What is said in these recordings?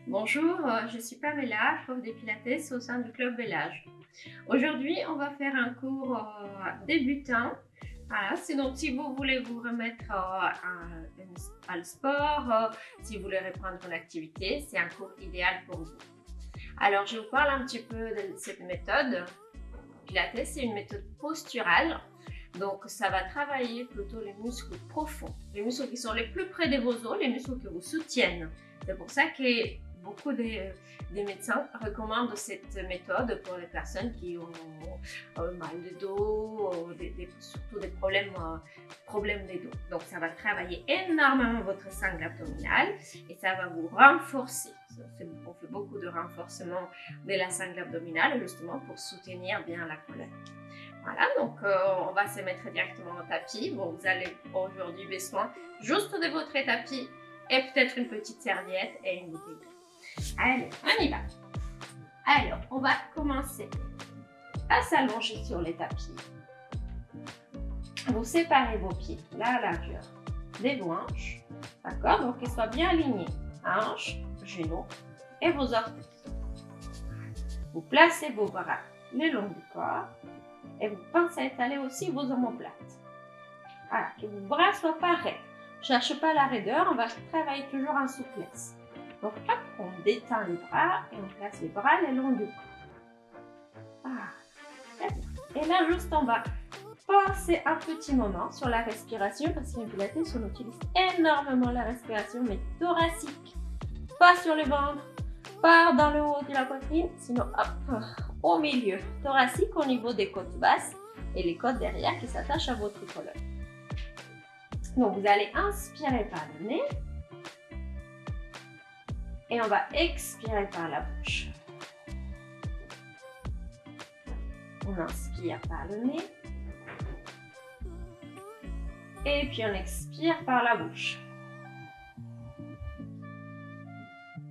Bonjour, je suis Pamela, prof de Pilates au sein du Club Bellage. Aujourd'hui, on va faire un cours débutant. Voilà, sinon, si vous voulez vous remettre à le sport, si vous voulez reprendre une activité, c'est un cours idéal pour vous. Alors, je vous parle un petit peu de cette méthode. Pilates, c'est une méthode posturale. Donc, ça va travailler plutôt les muscles profonds, les muscles qui sont les plus près de vos os, les muscles que vous soutiennent. C'est pour ça que beaucoup des médecins recommandent cette méthode pour les personnes qui ont mal de dos, surtout des problèmes des dos. Donc, ça va travailler énormément votre sangle abdominale et ça va vous renforcer. On fait beaucoup de renforcement de la sangle abdominale justement pour soutenir bien la colonne. Voilà, donc on va se mettre directement au tapis. Bon, vous allez aujourd'hui besoin juste de votre tapis et peut-être une petite serviette et une bouteille d'eau. Allez, on y va. Alors, on va commencer à s'allonger sur les tapis. Vous séparez vos pieds, la largeur des vos hanches, d'accord? Donc, qu'ils soient bien alignés, hanches, genoux et vos orteils. Vous placez vos bras le long du corps. Et vous pensez étaler aussi vos omoplates. Voilà, que vos bras soient pareils. Ne cherchez pas la raideur, on va travailler toujours en souplesse. Donc hop, on détend les bras et on place les bras le long du corps. Ah, très bien. Et là, juste on va penser un petit moment sur la respiration parce qu'en Pilates, on utilise énormément la respiration, mais thoracique. Pas sur le ventre, pas dans le haut de la poitrine, sinon hop, au milieu, thoracique au niveau des côtes basses et les côtes derrière qui s'attachent à votre colonne. Donc vous allez inspirer par le nez et on va expirer par la bouche. On inspire par le nez et puis on expire par la bouche.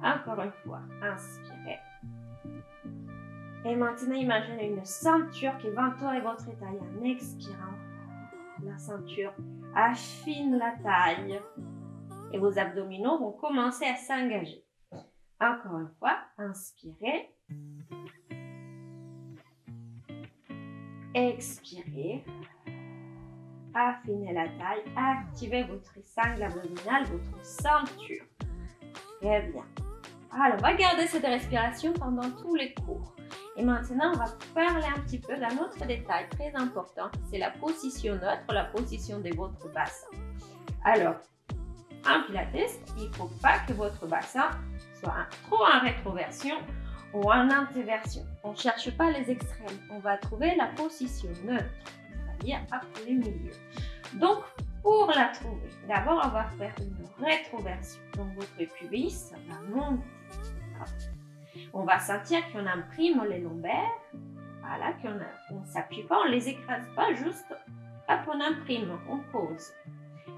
Encore une fois, inspirez. Et maintenant, imaginez une ceinture qui va entourer votre taille en expirant. La ceinture affine la taille et vos abdominaux vont commencer à s'engager. Encore une fois, inspirez. Expirez. Affinez la taille. Activez votre sangle abdominale, votre ceinture. Très bien. Alors, on va garder cette respiration pendant tous les cours. Et maintenant, on va parler un petit peu d'un autre détail très important. C'est la position neutre, la position de votre bassin. Alors, en Pilates, il ne faut pas que votre bassin soit trop en rétroversion ou en antéversion. On ne cherche pas les extrêmes. On va trouver la position neutre, c'est-à-dire à le milieu. Donc, pour la trouver, d'abord, on va faire une rétroversion. Donc, votre pubis va monter. On va sentir qu'on imprime les lombaires. Voilà, qu'on ne s'appuie pas, on ne les écrase pas, juste hop, on imprime, on pose.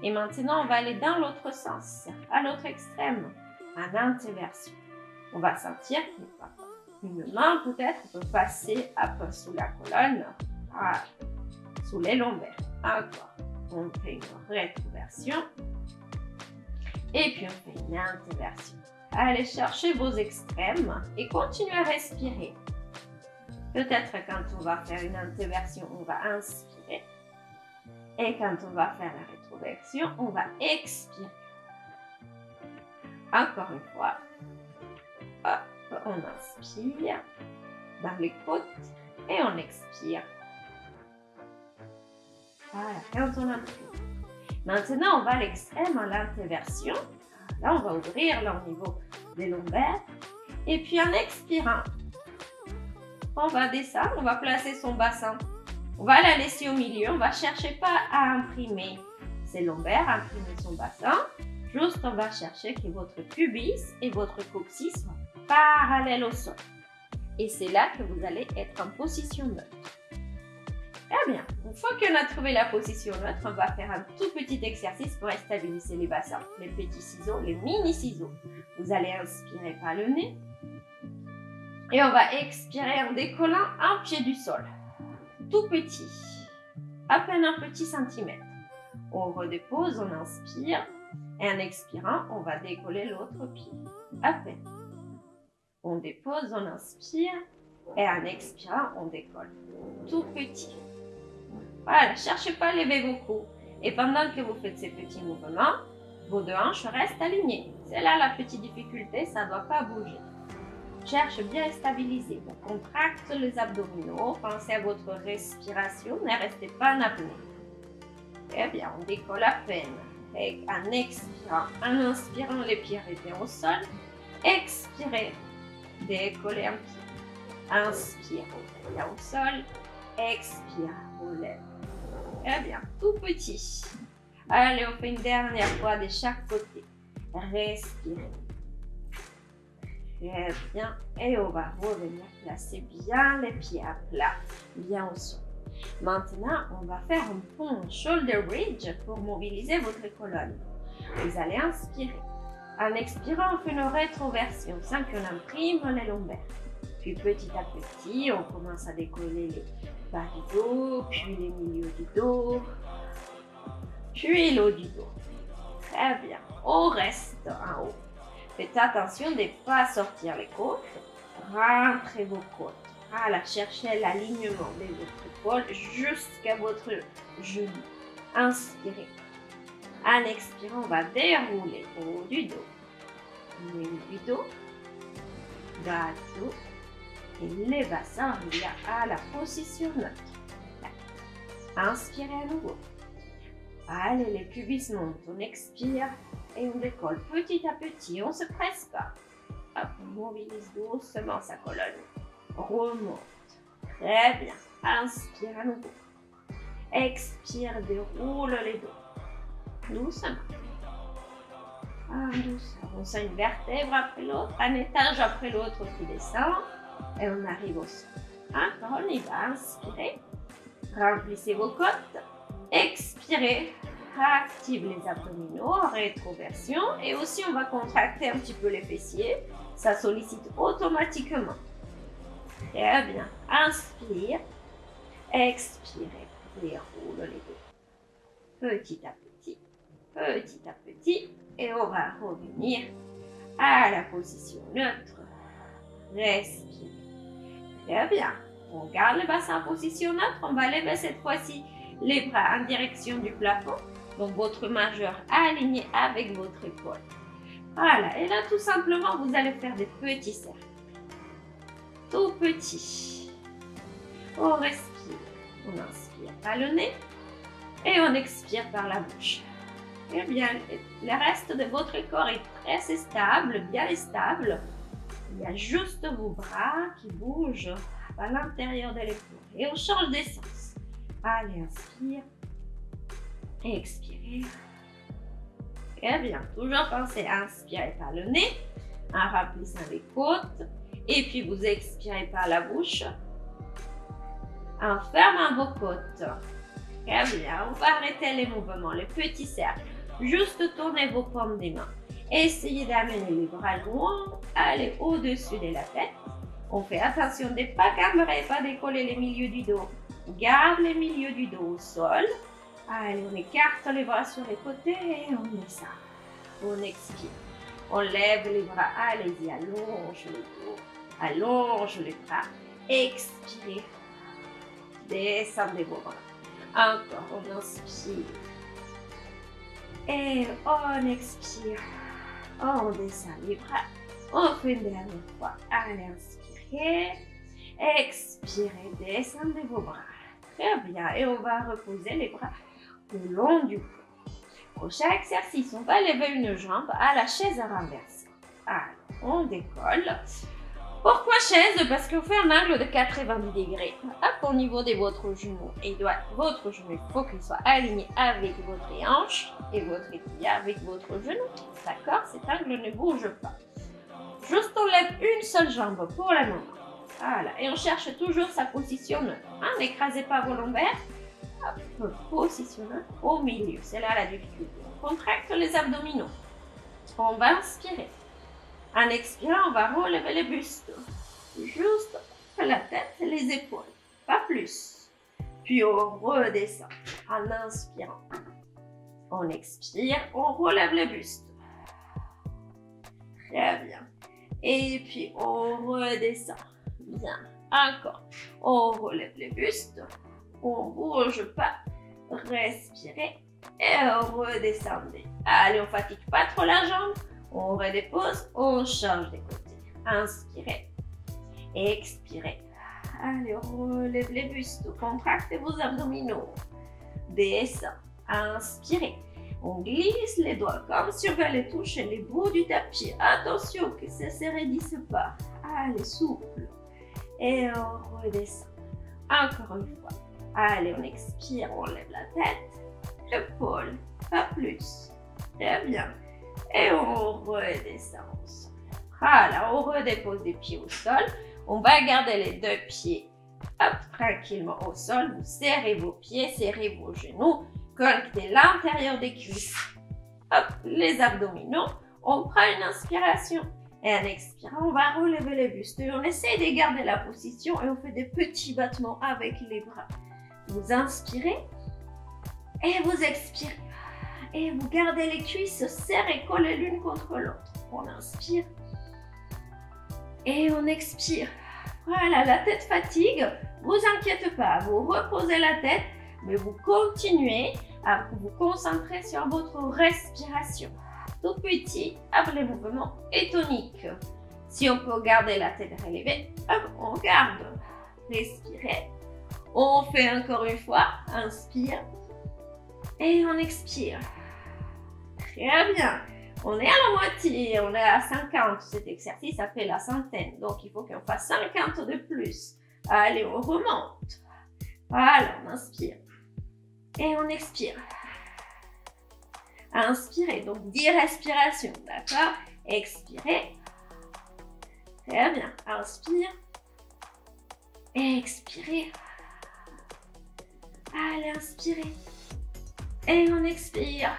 Et maintenant, on va aller dans l'autre sens, à l'autre extrême, en antéversion. On va sentir qu'une main peut-être peut passer un peu sous la colonne, voilà, sous les lombaires. Encore. On fait une rétroversion et puis on fait une intéversion. Allez chercher vos extrêmes et continuez à respirer. Peut-être quand on va faire une intéversion, on va inspirer. Et quand on va faire la rétroversion, on va expirer. Encore une fois. Hop, on inspire dans les côtes et on expire. Voilà, quand on inspire. Maintenant, on va à l'extrême, à l'intéversion. Là, on va ouvrir là, au niveau des lombaires. Et puis, en expirant, on va descendre, on va placer son bassin. On va la laisser au milieu. On ne va chercher pas à imprimer ses lombaires, imprimer son bassin. Juste, on va chercher que votre pubis et votre coccyx soient parallèles au sol. Et c'est là que vous allez être en position neutre. Très bien. Une fois qu'on a trouvé la position neutre, on va faire un tout petit exercice pour stabiliser les bassins. Les petits ciseaux, les mini ciseaux. Vous allez inspirer par le nez. Et on va expirer en décollant un pied du sol. Tout petit. À peine un petit centimètre. On redépose, on inspire. Et en expirant, on va décoller l'autre pied. À peine. On dépose, on inspire. Et en expirant, on décolle. Tout petit. Voilà, cherchez pas à lever vos coups. Et pendant que vous faites ces petits mouvements, vos deux hanches restent alignées. C'est là la petite difficulté, ça ne doit pas bouger. Cherche bien à stabiliser. On contracte les abdominaux. Pensez à votre respiration. Ne restez pas en apnée. Très bien, on décolle à peine. Et en expirant, en inspirant, les pieds arrêtés au sol. Expirez. Décollez un pied. Inspire, on lève au sol. Expire, on lève. Très bien, tout petit. Allez, on fait une dernière fois de chaque côté. Respirez. Très bien. Et on va revenir placer bien les pieds à plat, bien au sol. Maintenant, on va faire un pont shoulder bridge pour mobiliser votre colonne. Vous allez inspirer. En expirant, on fait une rétroversion sans qu'on imprime les lombaires. Puis petit à petit, on commence à décoller les bas du dos, puis les milieux du dos, puis l'eau du dos. Très bien. On reste en haut. Faites attention de ne pas sortir les côtes. Rentrez vos côtes. Voilà, cherchez l'alignement de votre épaule jusqu'à votre genou. Inspirez. En expirant, on va dérouler le haut du dos, le milieu du dos, bas du dos. Et les bassins reviennent à la position neutre. Inspirez à nouveau. Allez, les pubis montent. On expire et on décolle petit à petit. On ne se presse pas. Hop, on mobilise doucement sa colonne. Remonte. Très bien. Inspire à nouveau. Expire, déroule les dos. Doucement. Doucement. On sent une vertèbre après l'autre, un étage après l'autre qui descend. Et on arrive au sol. Encore, on y va. Inspirez. Remplissez vos côtes. Expirez. Active les abdominaux, rétroversion. Et aussi, on va contracter un petit peu les fessiers. Ça sollicite automatiquement. Très bien. Inspire. Expirez. Déroule les dos. Petit à petit. Petit à petit. Et on va revenir à la position neutre. Respire. Très bien. On garde le bassin en position neutre. On va lever cette fois-ci les bras en direction du plafond. Donc votre majeur aligné avec votre épaule. Voilà. Et là, tout simplement, vous allez faire des petits cercles. Tout petits. On respire. On inspire par le nez. Et on expire par la bouche. Eh bien, le reste de votre corps est très stable, bien stable. Il y a juste vos bras qui bougent à l'intérieur de l'épaule. Et on change d'essence. Allez, inspire. Expirez. Très bien. Toujours pensez à inspirer par le nez, en remplissant les côtes. Et puis vous expirez par la bouche, en fermant vos côtes. Très bien. On va arrêter les mouvements, les petits cercles. Juste tournez vos paumes des mains. Essayez d'amener les bras loin, allez au-dessus de la tête. On fait attention de ne pas cambrer, pas décoller les milieux du dos. Garde les milieux du dos au sol. Allez, on écarte les bras sur les côtés et on descend. On expire. On lève les bras. Allez-y, allonge le dos. Allonge les bras. Expirez. Descendez vos bras. Encore, on inspire. Et on expire. On descend les bras. On fait une dernière fois. Allez, inspirez. Expirez. Descendez vos bras. Très bien. Et on va reposer les bras le long du cou. Prochain exercice, on va lever une jambe à la chaise renversée. Alors, on décolle. Pourquoi chaise? Parce qu'on fait un angle de 90 degrés. Hop, au niveau de votre genou. Et votre genou, il faut qu'il soit aligné avec votre hanche et votre tibia avec votre genou. D'accord? Cet angle ne bouge pas. Juste on lève une seule jambe pour le moment. Voilà. Et on cherche toujours sa position neutre. N'écrasez pas vos lombaires. Hop, position neutre au milieu. C'est là la difficulté. On contracte les abdominaux. On va inspirer. En expirant, on va relever le buste. Juste la tête et les épaules. Pas plus. Puis on redescend en inspirant. On expire, on relève le buste. Très bien. Et puis, on redescend. Bien. Encore. On relève les bustes. On bouge pas. Respirez. Et redescendez. Allez, on fatigue pas trop la jambe. On redépose. On change de côté. Inspirez. Expirez. Allez, on relève les bustes. Contractez vos abdominaux. Descend. Inspirez. On glisse les doigts comme si on allait toucher les bouts du tapis. Attention que ça ne se raidisse pas. Allez, souple. Et on redescend. Encore une fois. Allez, on expire, on lève la tête. L'épaule, pas plus. Très bien. Et on redescend au sol. Voilà, on redépose les pieds au sol. On va garder les deux pieds tranquillement au sol. Vous serrez vos pieds, serrez vos genoux. Connectez l'intérieur des cuisses. Hop, les abdominaux. On prend une inspiration. Et en expirant, on va relever les bustes. Et on essaie de garder la position et on fait des petits battements avec les bras. Vous inspirez et vous expirez. Et vous gardez les cuisses serrées, collées l'une contre l'autre. On inspire et on expire. Voilà, la tête fatigue. Vous inquiétez pas, vous reposez la tête, mais vous continuez à vous concentrer sur votre respiration. Tout petit, avec les mouvements et toniques. Si on peut garder la tête relevée, on garde. Respirez. On fait encore une fois. Inspire. Et on expire. Très bien. On est à la moitié. On est à 50. Cet exercice s'appelle la centaine. Donc, il faut qu'on fasse 50 de plus. Allez, on remonte. Voilà, on inspire. Et on expire. Inspirez, donc 10 respirations, d'accord? Expirez. Très bien. Inspire. Expirez. Allez, inspirez. Et on expire.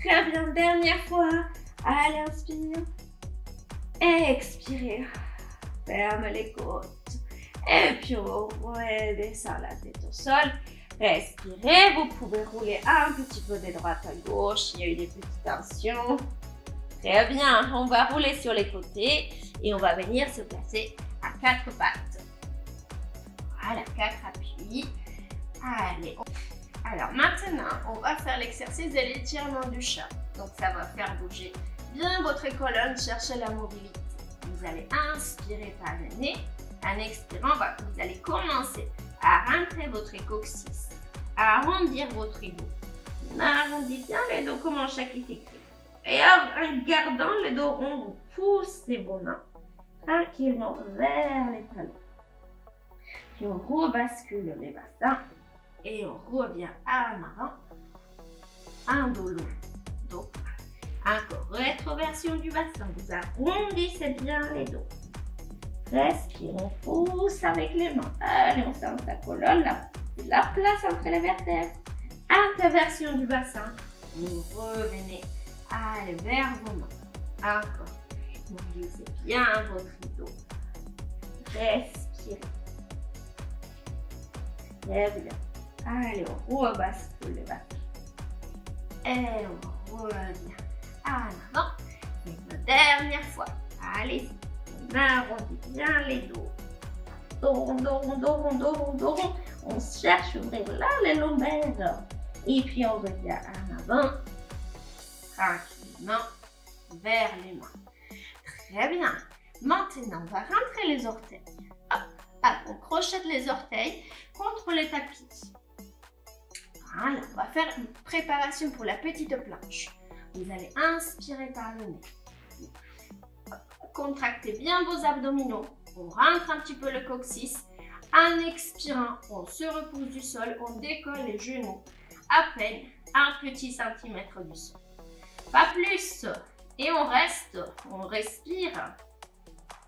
Très bien. Dernière fois. Allez, inspire. Expirez. Ferme les côtes. Et puis on redescend la tête au sol. Respirez, vous pouvez rouler un petit peu de droite à gauche, il y a eu des petites tensions. Très bien, on va rouler sur les côtés et on va venir se placer à 4 pattes. Voilà, 4 appuis. Allez. Alors maintenant, on va faire l'exercice de l'étirement du chat. Donc ça va faire bouger bien votre colonne, chercher la mobilité. Vous allez inspirer par le nez. En expirant, vous allez commencer à rentrer votre coccyx, à arrondir votre dos. On arrondit bien les dos comme en chaque-écrit. Et en gardant les dos ronds, vous poussez vos mains tranquillement vers les talons. Puis on rebascule les bassins et on revient en avant. Un dos long, dos. Encore rétroversion du bassin. Vous arrondissez bien les dos. Respire, on pousse avec les mains. Allez, on sent sa colonne, la place entre les vertèbres. Interversion du bassin. Vous revenez. Allez, vers vos mains. Encore. Mobilisez bien votre dos. Respirez. Très bien. Allez, on rebascule les bassins. Et on revient en avant. Une dernière fois. Allez. On arrondit bien les dos. Dos rond, dos rond, dos rond, dos rond, dos rond. On cherche à ouvrir là les lombaires. Et puis on revient en avant. Tranquillement vers les mains. Très bien. Maintenant, on va rentrer les orteils. Hop, hop, on crochette les orteils contre les tapis. Voilà, on va faire une préparation pour la petite planche. Vous allez inspirer par le nez. Contractez bien vos abdominaux. On rentre un petit peu le coccyx. En expirant, on se repousse du sol. On décolle les genoux à peine un petit centimètre du sol. Pas plus. Et on reste. On respire.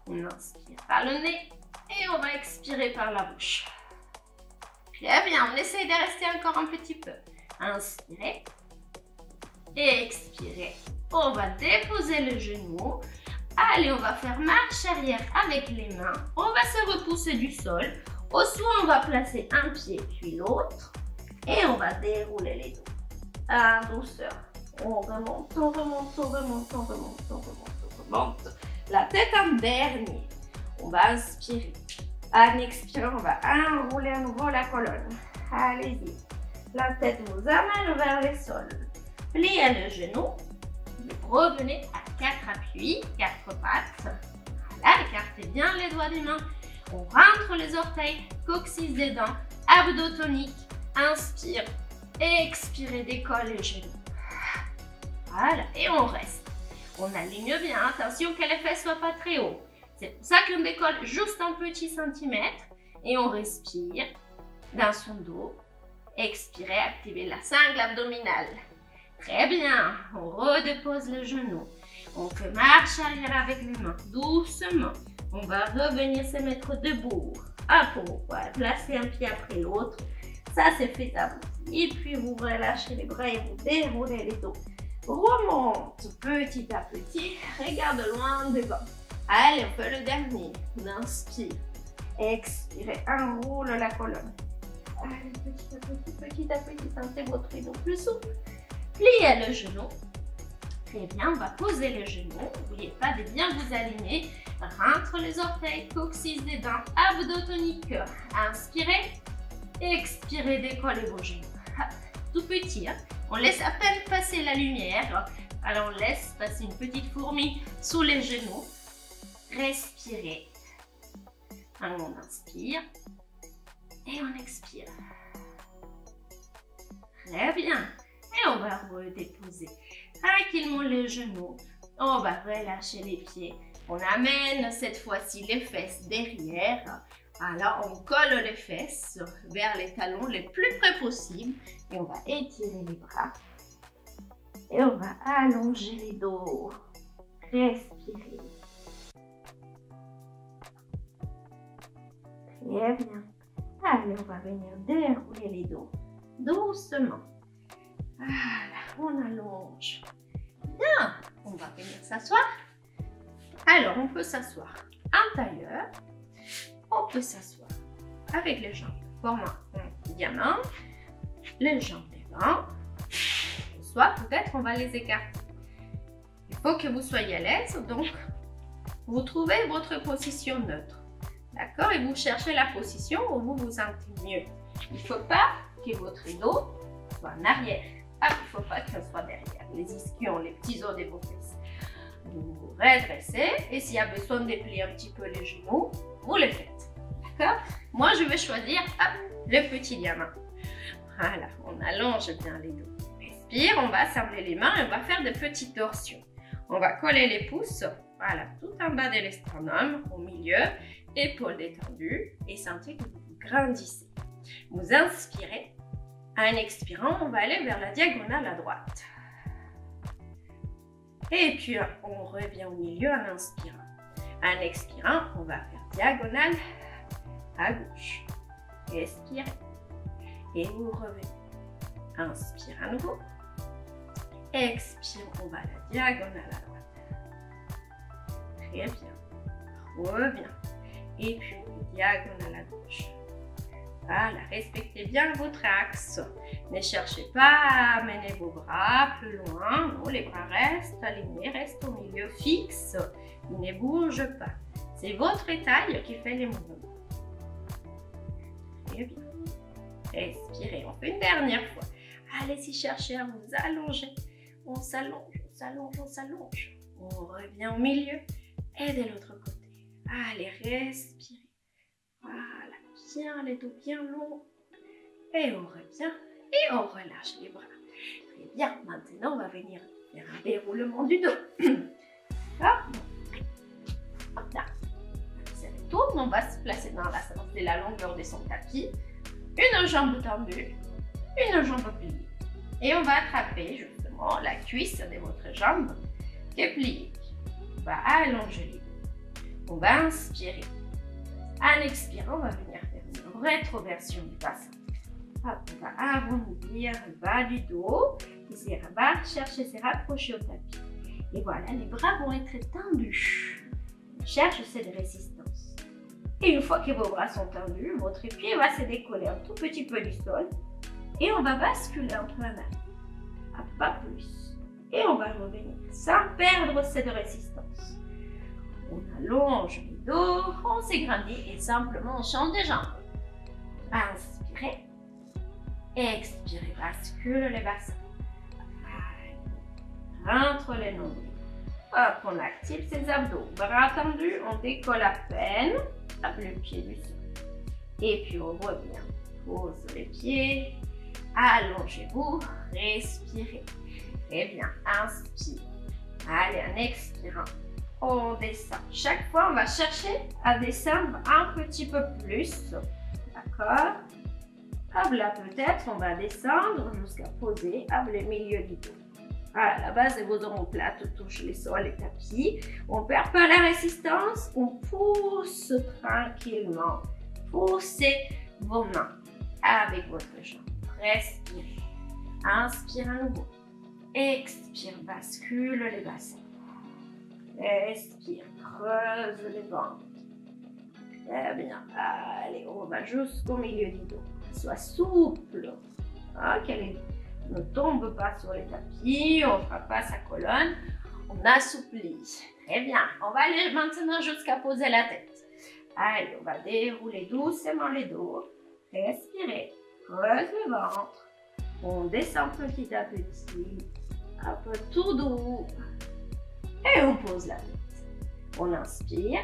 On inspire par le nez. Et on va expirer par la bouche. Très bien. On essaye de rester encore un petit peu. Inspirez. Et expirez. On va déposer le genou. Allez, on va faire marche arrière avec les mains. On va se repousser du sol. Au sol, on va placer un pied puis l'autre. Et on va dérouler les dos. En douceur. On remonte, on remonte, on remonte, on remonte, on remonte, on remonte. La tête en dernier. On va inspirer. En expirant, on va enrouler à nouveau la colonne. Allez-y. La tête vous amène vers le sol. Pliez le genou. Revenez à 4 appuis, 4 pattes. Voilà, écartez bien les doigts des mains. On rentre les orteils, coccyx des dents, abdos toniques. Inspire, expirez, décolle les genoux. Voilà, et on reste. On aligne bien, attention que les fesses ne soient pas très haut. C'est pour ça qu'on décolle juste un petit centimètre. Et on respire dans son dos. Expirez, activez la sangle abdominale. Très bien, on redépose le genou. On fait marche arrière avec les mains, doucement. On va revenir se mettre debout. Hop, on va placer un pied après l'autre. Ça, c'est faisable. Et puis, vous relâchez les bras et vous déroulez les dos. Remonte petit à petit. Regarde loin devant. Allez, on fait le dernier. On inspire. Expirez, enroule la colonne. Allez, petit à petit, sentez votre dos plus souple. Pliez le genou. Très bien, on va poser le genou. N'oubliez pas de bien vous aligner. Rentre les orteils, coccyx des dents, abdos toniques. Inspirez. Expirez, décollez vos genoux. Tout petit, hein? On laisse à peine passer la lumière. Alors on laisse passer une petite fourmi sous les genoux. Respirez. On inspire et on expire. Très bien. Et on va redéposer tranquillement les genoux. On va relâcher les pieds. On amène cette fois-ci les fesses derrière. Alors, on colle les fesses vers les talons les plus près possible. Et on va étirer les bras. Et on va allonger les dos. Respirez. Très bien. Allez, on va venir dérouler les dos. Doucement. Voilà, on allonge. Bien. On va venir s'asseoir. Alors, on peut s'asseoir en tailleur. On peut s'asseoir avec les jambes formant un diamant, les jambes devant, soit peut-être on va les écarter. Il faut que vous soyez à l'aise, donc vous trouvez votre position neutre, d'accord? Et vous cherchez la position où vous vous sentez mieux. Il ne faut pas que votre dos soit en arrière. Ah, il ne faut pas qu'il soit derrière, les ischions, les petits os de vos fesses. Vous vous redressez et s'il y a besoin de plier un petit peu les genoux, vous le faites. D'accord? Moi, je vais choisir le petit diamant. Voilà, on allonge bien les dos. Respire, on va assembler les mains et on va faire de petites torsions. On va coller les pouces, voilà, tout en bas de l'esternum, au milieu, épaules détendues et sentez que vous grandissez. Vous inspirez. En expirant, on va aller vers la diagonale à droite. Et puis, on revient au milieu en inspirant. En expirant, on va faire diagonale à gauche. Expirez. Et vous revenez. Inspire à nouveau. Expire, on va à la diagonale à droite. Très bien. Reviens. Et puis, diagonale à gauche. Voilà, respectez bien votre axe. Ne cherchez pas à amener vos bras plus loin. Non, les bras restent alignés, restent au milieu fixe. Ils ne bougent pas. C'est votre taille qui fait les mouvements. Très bien. Respirez. On fait une dernière fois. Allez-y chercher à vous allonger. On s'allonge, on s'allonge, on s'allonge. On revient au milieu et de l'autre côté. Allez, respirez. Voilà. Bien les dos bien longs. Et on revient et on relâche les bras. Très bien. Maintenant, on va venir faire un déroulement du dos. D'accord? Hop là. Ça retourne. On va se placer dans la sens de la longueur de son tapis. Une jambe tendue, une jambe pliée. Et on va attraper justement la cuisse de votre jambe qui est pliée. On va allonger les dos. On va inspirer. En expirant, on va venir faire une rétroversion du bassin. Hop, on va arrondir le bas du dos. Et va chercher à se rapprocher au tapis. Et voilà, les bras vont être tendus. On cherche cette résistance. Et une fois que vos bras sont tendus, votre pied va se décoller un tout petit peu du sol. Et on va basculer entre la main. Pas plus. Et on va revenir sans perdre cette résistance. allonge les dos, on s'égrandit et simplement on change de jambe. Inspirez. Expirez, bascule les bassins. Rentre les nombrils. Hop, on active ses abdos. Bras tendus, on décolle à peine. Tape le pied du sol. Et puis on revient. Pose les pieds. Allongez-vous. Respirez. Très bien. Inspire. Allez, en expirant, on descend. Chaque fois, on va chercher à descendre un petit peu plus. D'accord? Hop, là, peut-être, on va descendre jusqu'à poser le milieu du dos. Voilà, la base de vos omoplates touche les sols, les tapis. On ne perd pas la résistance. On pousse tranquillement. Poussez vos mains avec votre jambe. Respirez. Inspire à nouveau. Expire, bascule les bassins. Expire, creuse les ventres. Très bien. Allez, on va jusqu'au milieu du dos. Sois souple. Qu'elle ne tombe pas sur les tapis. On ne frappe pas sa colonne. On assouplit. Très bien. On va aller maintenant jusqu'à poser la tête. Allez, on va dérouler doucement les dos. Respirez. Creuse le ventre. On descend petit à petit. Un peu tout doux. Et on pose la tête. On inspire.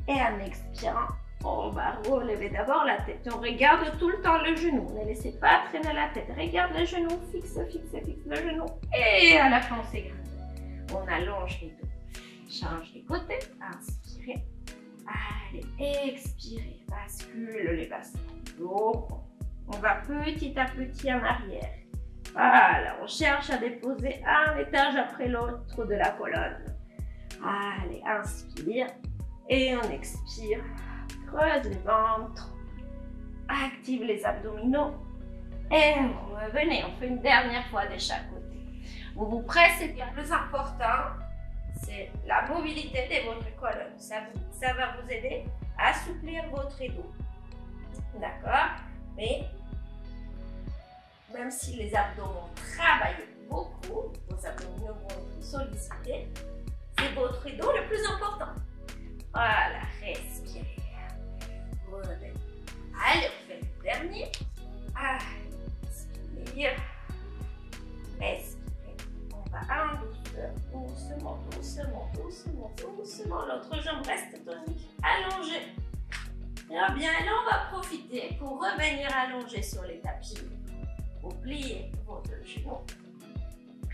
Et en expirant, on va relever d'abord la tête. On regarde tout le temps le genou. Ne laissez pas traîner la tête. Regarde le genou. Fixe, fixe, fixe le genou. Et à la fin, on s'égrène. On allonge les dos. Change les côtés. Inspirez. Allez, expirez. Bascule les bassins. On va petit à petit en arrière. Voilà, on cherche à déposer un étage après l'autre de la colonne. Allez, inspire et on expire. Creuse le ventre. Active les abdominaux. Et revenez, on fait une dernière fois de chaque côté. Vous vous pressez, le plus important, c'est la mobilité de votre colonne. Ça va vous aider à assouplir votre dos. D'accord? Mais même si les abdos vont travailler beaucoup, vos abdominaux vont être sollicités, c'est votre dos le plus important. Voilà, respirez. Revenez. Allez, on fait le dernier. Inspire. Respirez. On va en douceur, doucement, doucement, doucement, doucement. L'autre jambe reste tonique, allongée. Très bien, et là on va profiter pour revenir allonger sur les tapis. Vous pliez votre genou,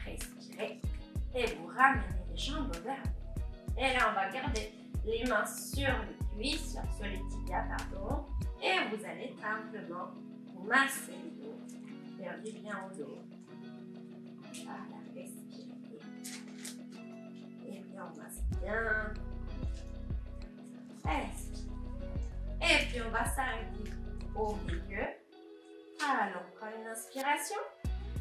respirez et vous ramenez les jambes vers vous. Et là on va garder les mains sur les cuisses, sur les tibias, pardon. Et vous allez simplement vous masser le dos, faire du bien au dos. Voilà, respirez. Et bien on masse bien. Respirez. Et puis on va s'arrêter au milieu. Alors, on prend une inspiration.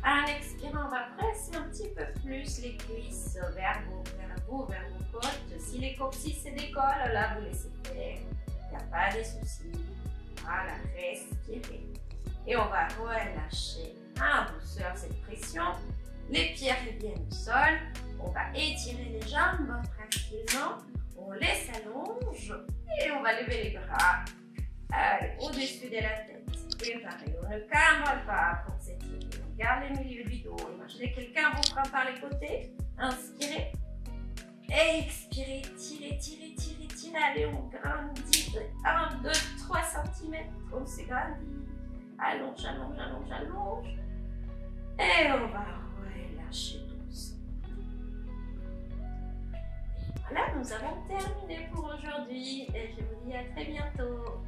En expirant, on va presser un petit peu plus les cuisses vers vos côtes. Si les coccyx se décollent, là vous laissez faire. Il n'y a pas de souci. Voilà, respirez. Et on va relâcher en douceur cette pression. Les pieds reviennent au sol. On va étirer les jambes tranquillement. On les allonge et on va lever les bras au-dessus de la tête. Et pareil, on ne cambre pas pour s'étirer. On garde le milieu du dos. Imaginez quelqu'un vous prend par les côtés. Inspirez. Et expirez. Tirez, tirez, tirez, tirez. Allez, on grandit de 1, 2, 3 cm. On s'agrandit. Allonge, allonge, allonge, allonge. Et on va relâcher doucement. Voilà, nous avons terminé pour aujourd'hui et je vous dis à très bientôt.